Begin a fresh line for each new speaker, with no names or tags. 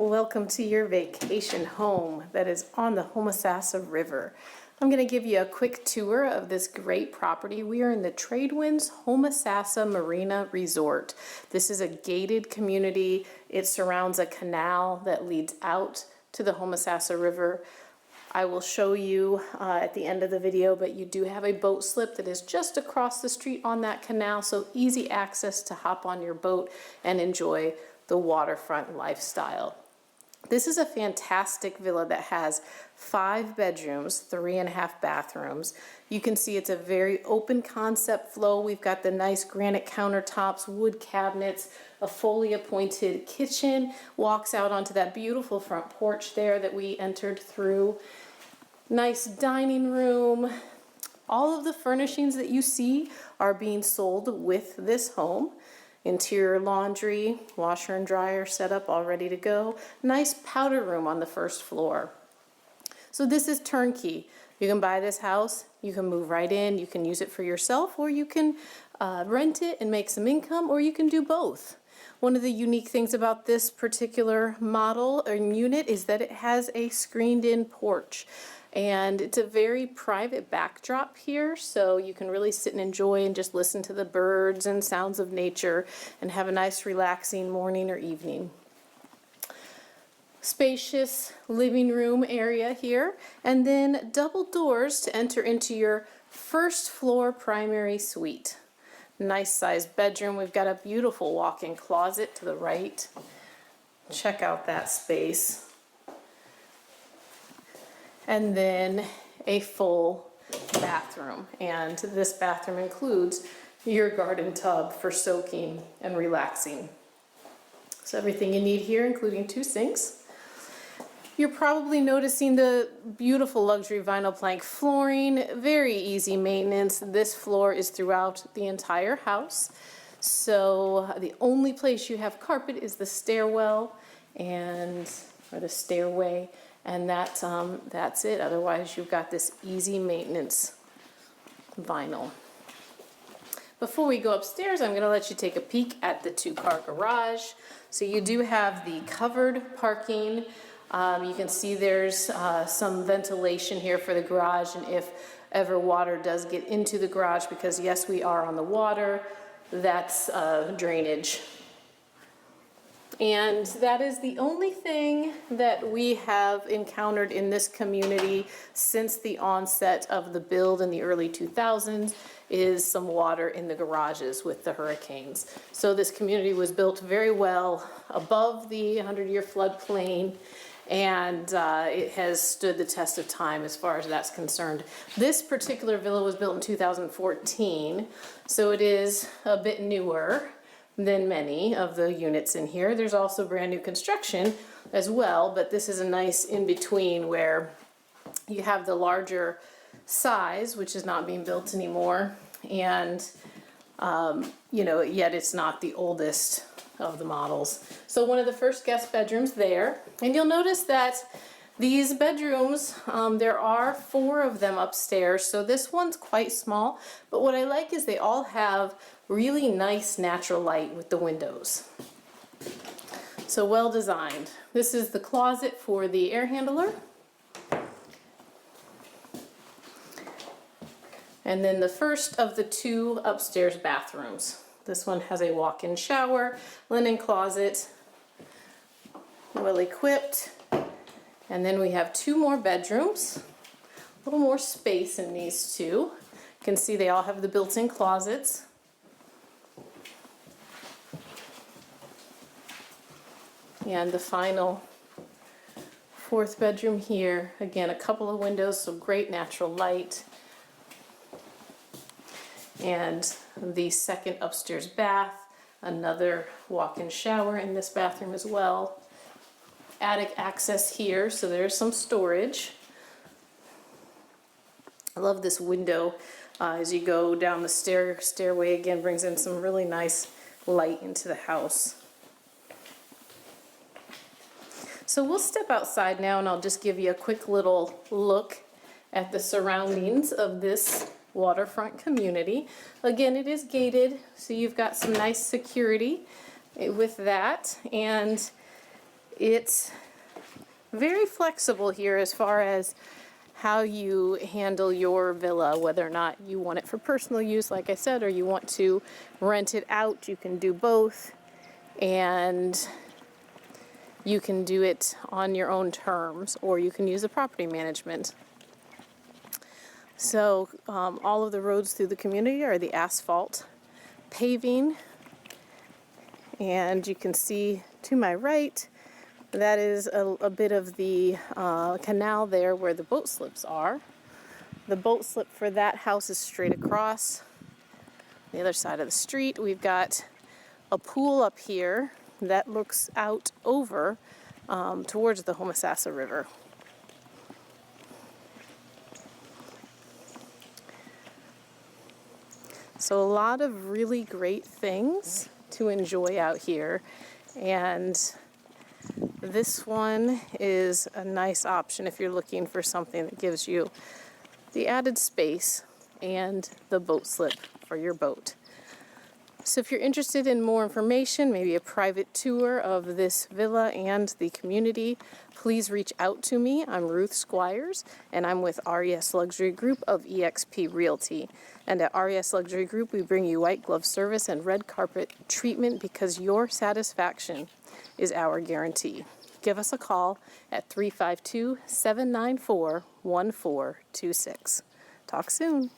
Welcome to your vacation home that is on the Homosassa River. I'm going to give you a quick tour of this great property. We are in the Tradewinds Homosassa Marina Resort. This is a gated community. It surrounds a canal that leads out to the Homosassa River. I will show you at the end of the video, but you do have a boat slip that is just across the street on that canal, so easy access to hop on your boat and enjoy the waterfront lifestyle. This is a fantastic villa that has 5 bedrooms, 3.5 bathrooms. You can see it's a very open concept flow. We've got the nice granite countertops, wood cabinets, a fully appointed kitchen, walks out onto that beautiful front porch there that we entered through. Nice dining room. All of the furnishings that you see are being sold with this home. Interior laundry, washer and dryer set up, all ready to go. Nice powder room on the first floor. So this is turnkey. You can buy this house, you can move right in, you can use it for yourself, or you can rent it and make some income, or you can do both. One of the unique things about this particular model or unit is that it has a screened-in porch. And it's a very private backdrop here, so you can really sit and enjoy and just listen to the birds and sounds of nature and have a nice relaxing morning or evening. Spacious living room area here, and then double doors to enter into your first floor primary suite. Nice sized bedroom. We've got a beautiful walk-in closet to the right. Check out that space. And then a full bathroom, and this bathroom includes your garden tub for soaking and relaxing. So everything you need here, including 2 sinks. You're probably noticing the beautiful luxury vinyl plank flooring, very easy maintenance. This floor is throughout the entire house, so the only place you have carpet is the stairwell or the stairway. And that's it. Otherwise, you've got this easy maintenance vinyl. Before we go upstairs, I'm going to let you take a peek at the 2-car garage. So you do have the covered parking. You can see there's some ventilation here for the garage, and if ever water does get into the garage, because yes, we are on the water, that's drainage. And that is the only thing that we have encountered in this community since the onset of the build in the early 2000s is some water in the garages with the hurricanes. So this community was built very well above the 100-year floodplain, and it has stood the test of time as far as that's concerned. This particular villa was built in 2014, so it is a bit newer than many of the units in here. There's also brand new construction as well, but this is a nice in-between where you have the larger size, which is not being built anymore, and yet it's not the oldest of the models. So one of the first guest bedrooms there, and you'll notice that these bedrooms, there are 4 of them upstairs, so this one's quite small, but what I like is they all have really nice natural light with the windows. So well designed. This is the closet for the air handler. And then the first of the 2 upstairs bathrooms. This one has a walk-in shower, linen closet, well equipped. And then we have 2 more bedrooms, a little more space in these 2. You can see they all have the built-in closets. And the final 4th bedroom here, again, a couple of windows, so great natural light. And the second upstairs bath, another walk-in shower in this bathroom as well. Attic access here, so there's some storage. I love this window as you go down the stairway. Again, brings in some really nice light into the house. So we'll step outside now, and I'll just give you a quick little look at the surroundings of this waterfront community. Again, it is gated, so you've got some nice security with that, and It's very flexible here as far as how you handle your villa, whether or not you want it for personal use, like I said, or you want to rent it out. You can do both, and you can do it on your own terms, or you can use the property management. So all of the roads through the community are the asphalt paving, and you can see to my right, that is a bit of the canal there where the boat slips are. The boat slip for that house is straight across the other side of the street. We've got a pool up here that looks out over towards the Homosassa River. So a lot of really great things to enjoy out here, and this one is a nice option if you're looking for something that gives you the added space and the boat slip for your boat. So if you're interested in more information, maybe a private tour of this villa and the community, please reach out to me. I'm Ruth Squires, and I'm with RES Luxury Group of eXp Realty. And at RES Luxury Group, we bring you white glove service and red carpet treatment because your satisfaction is our guarantee. Give us a call at 352-794-1426. Talk soon.